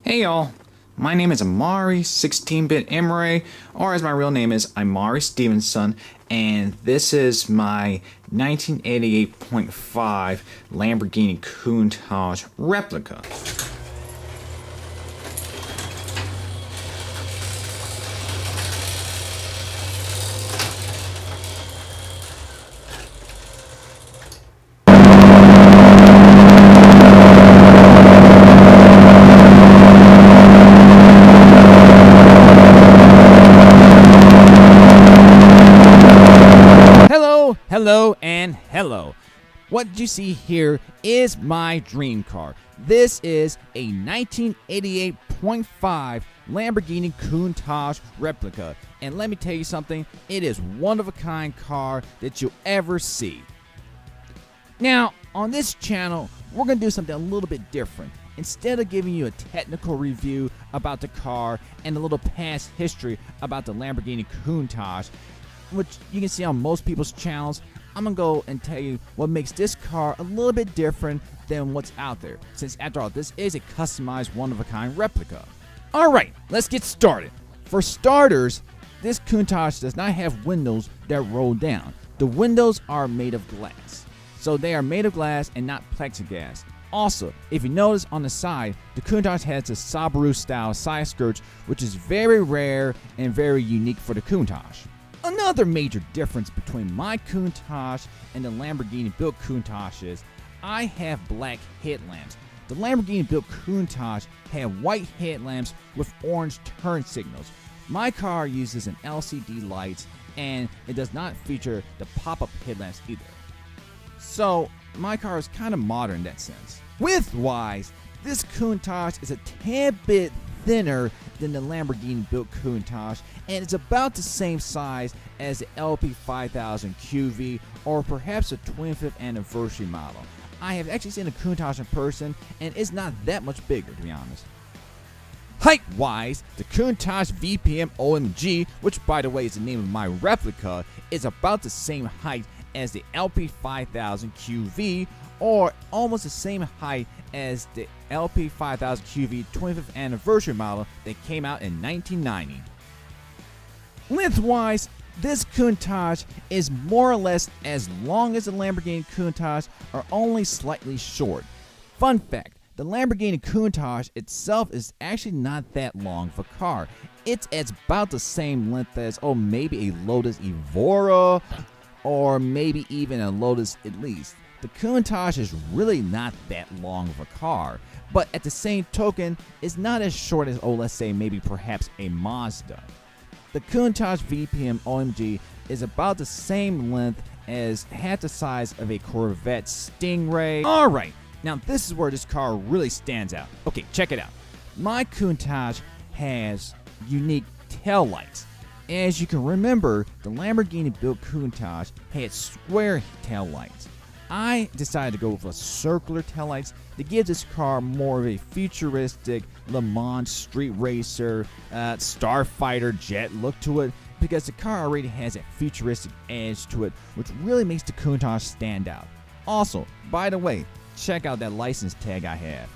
Hey y'all, my name is Amari 16-bit Emery, or as my real name is Amari Stevenson, and this is my 1988.5 Lamborghini Countach replica. Hello and hello. What you see here is my dream car. This is a 1988.5 Lamborghini Countach replica. And let me tell you something, it is one of a kind car that you'll ever see. Now, on this channel, we're going to do something a little bit different. Instead of giving you a technical review about the car and a little past history about the Lamborghini Countach, which you can see on most people's channels, I'm going to go and tell you what makes this car a little bit different than what's out there, since after all, this is a customized one-of-a-kind replica. Alright, let's get started. For starters, this Countach does not have windows that roll down. The windows are made of glass. So they are made of glass and not plexiglass. Also, if you notice on the side, the Countach has a Subaru-style side skirts, which is very rare and very unique for the Countach. Another major difference between my Countach and the Lamborghini-built Countach is I have black headlamps. The Lamborghini-built Countach had white headlamps with orange turn signals. My car uses an LCD lights, and it does not feature the pop-up headlamps either. So my car is kind of modern in that sense. Width-wise, this Countach is a tad bit thinner than the Lamborghini-built Countach, and it's about the same size as the LP5000 QV or perhaps a 25th anniversary model. I have actually seen a Countach in person, and it's not that much bigger, to be honest. Height-wise, the Countach VPM OMG, which by the way is the name of my replica, is about the same height as the LP5000 QV, or almost the same height as the LP5000 QV 25th anniversary model that came out in 1990. Lengthwise, this Countach is more or less as long as the Lamborghini Countach, or only slightly short. Fun fact, the Lamborghini Countach itself is actually not that long of a car. It's about the same length as, maybe a Lotus Evora, or maybe even a Lotus Elise. The Countach is really not that long of a car, but at the same token, it's not as short as, let's say maybe perhaps a Mazda. The Countach VPM OMG is about the same length as half the size of a Corvette Stingray. Alright, now this is where this car really stands out. Okay, check it out. My Countach has unique tail lights. As you can remember, the Lamborghini-built Countach had square tail lights. I decided to go with a circular taillights to give this car more of a futuristic Le Mans street racer, starfighter jet look to it, because the car already has a futuristic edge to it, which really makes the Countach stand out. Also, by the way, check out that license tag I have.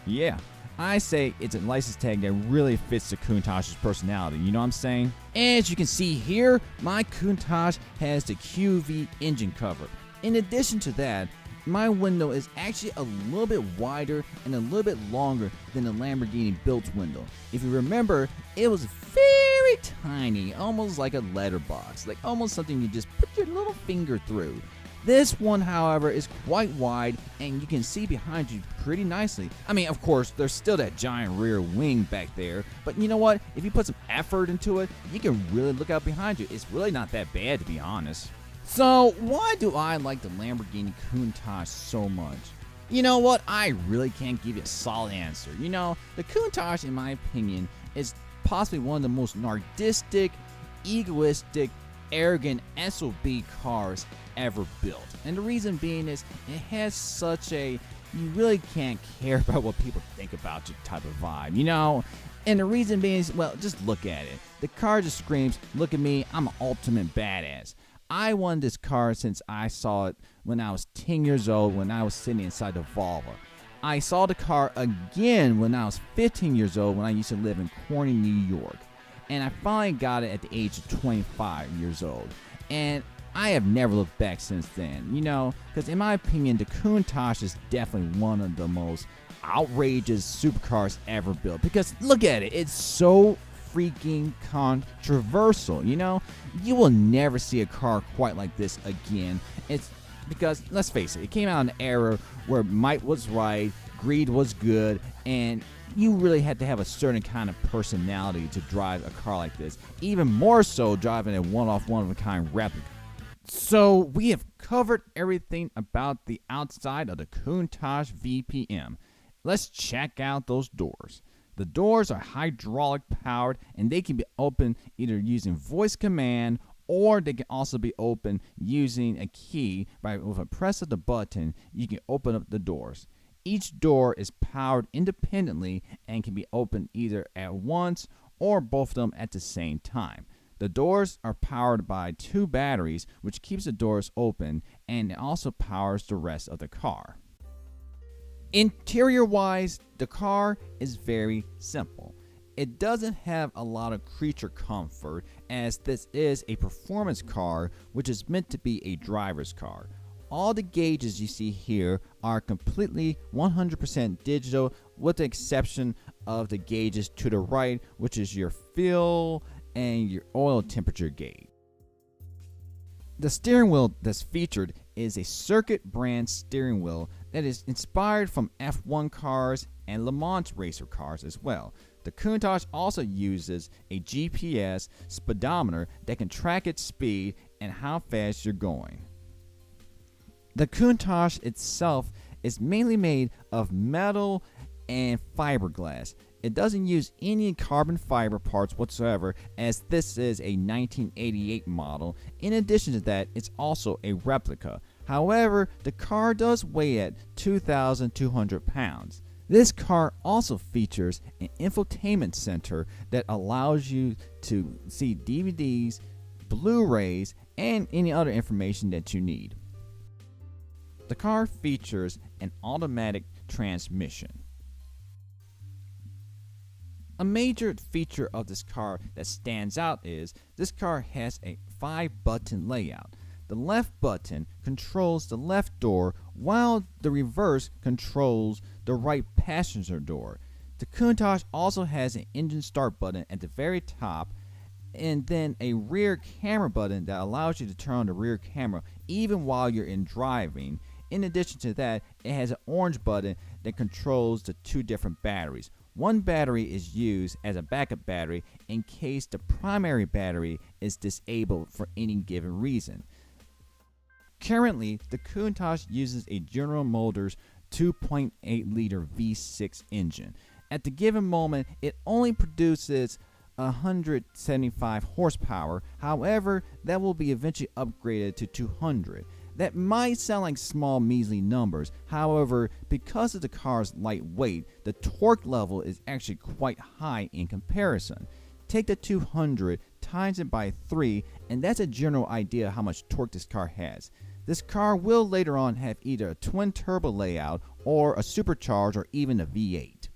Yeah, I say it's a license tag that really fits the Countach's personality, you know what I'm saying? As you can see here, my Countach has the QV engine cover. In addition to that, my window is actually a little bit wider and a little bit longer than the Lamborghini built window. If you remember, it was very tiny, almost like a letterbox, like almost something you just put your little finger through. This one, however, is quite wide, and you can see behind you pretty nicely. I mean, of course, there's still that giant rear wing back there, but you know what? If you put some effort into it, you can really look out behind you. It's really not that bad, to be honest. So, why do I like the Lamborghini Countach so much? You know what? I really can't give you a solid answer. You know, the Countach, in my opinion, is possibly one of the most narcissistic, egoistic, arrogant SOB cars ever built. And the reason being is it has such a you really can't care about what people think about you type of vibe, you know? And the reason being is, well, just look at it. The car just screams, look at me, I'm an ultimate badass. I wanted this car since I saw it when I was 10 years old, when I was sitting inside the Volvo. I saw the car again when I was 15 years old when I used to live in Corny, New York. And I finally got it at the age of 25 years old. And I have never looked back since then, because in my opinion, the Countach is definitely one of the most outrageous supercars ever built. Because look at it, it's so freaking controversial, You will never see a car quite like this again. It's because, let's face it came out in an era where might was right, greed was good, and you really had to have a certain kind of personality to drive a car like this. Even more so driving a one-of-a-kind replica. So we have covered everything about the outside of the Countach VPM. Let's check out those doors. The doors are hydraulic powered and they can be opened either using voice command or they can also be opened using a key. With a press of the button, you can open up the doors. Each door is powered independently and can be opened either at once or both of them at the same time. The doors are powered by 2 batteries, which keeps the doors open, and it also powers the rest of the car. Interior-wise, the car is very simple. It doesn't have a lot of creature comfort, as this is a performance car, which is meant to be a driver's car. All the gauges you see here are completely 100% digital, with the exception of the gauges to the right, which is your fuel and your oil temperature gauge. The steering wheel that's featured is a Circuit brand steering wheel that is inspired from F1 cars and Le Mans racer cars as well. The Countach also uses a GPS speedometer that can track its speed and how fast you're going. The Countach itself is mainly made of metal and fiberglass. It doesn't use any carbon fiber parts whatsoever, as this is a 1988 model. In addition to that, it's also a replica. However, the car does weigh at 2,200 pounds. This car also features an infotainment center that allows you to see DVDs, Blu-rays, and any other information that you need. The car features an automatic transmission. A major feature of this car that stands out is this car has a 5-button layout. The left button controls the left door, while the reverse controls the right passenger door. The Countach also has an engine start button at the very top, and then a rear camera button that allows you to turn on the rear camera even while you're in driving. In addition to that, it has an orange button that controls the 2 different batteries. One battery is used as a backup battery in case the primary battery is disabled for any given reason. Currently, the Countach uses a General Motors 2.8-liter V6 engine. At the given moment, it only produces 175 horsepower. However, that will be eventually upgraded to 200. That might sound like small, measly numbers. However, because of the car's light weight, the torque level is actually quite high in comparison. Take the 200, times it by 3, and that's a general idea how much torque this car has. This car will later on have either a twin turbo layout or a supercharged or even a V8.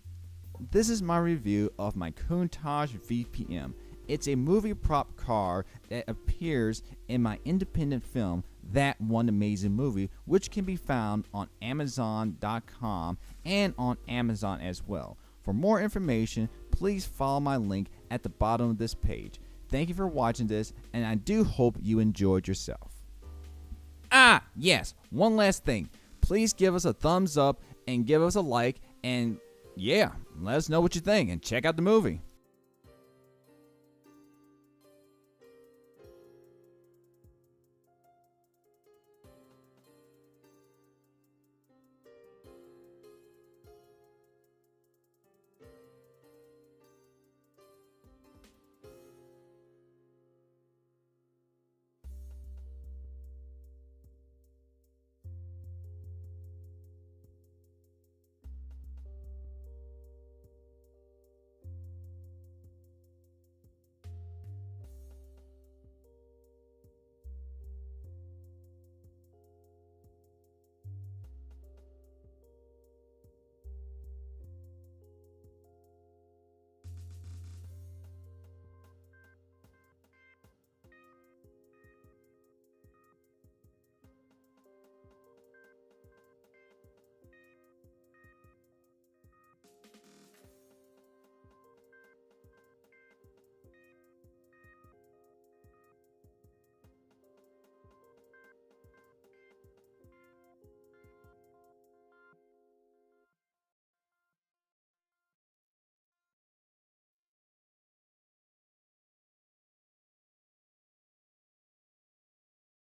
This is my review of my Countach VPM. It's a movie prop car that appears in my independent film, That One Amazing Movie, which can be found on Amazon.com and on Amazon as well. For more information, please follow my link at the bottom of this page. Thank you for watching this, and I do hope you enjoyed yourself. Yes, one last thing. Please give us a thumbs up and give us a like, and yeah, let us know what you think and check out the movie.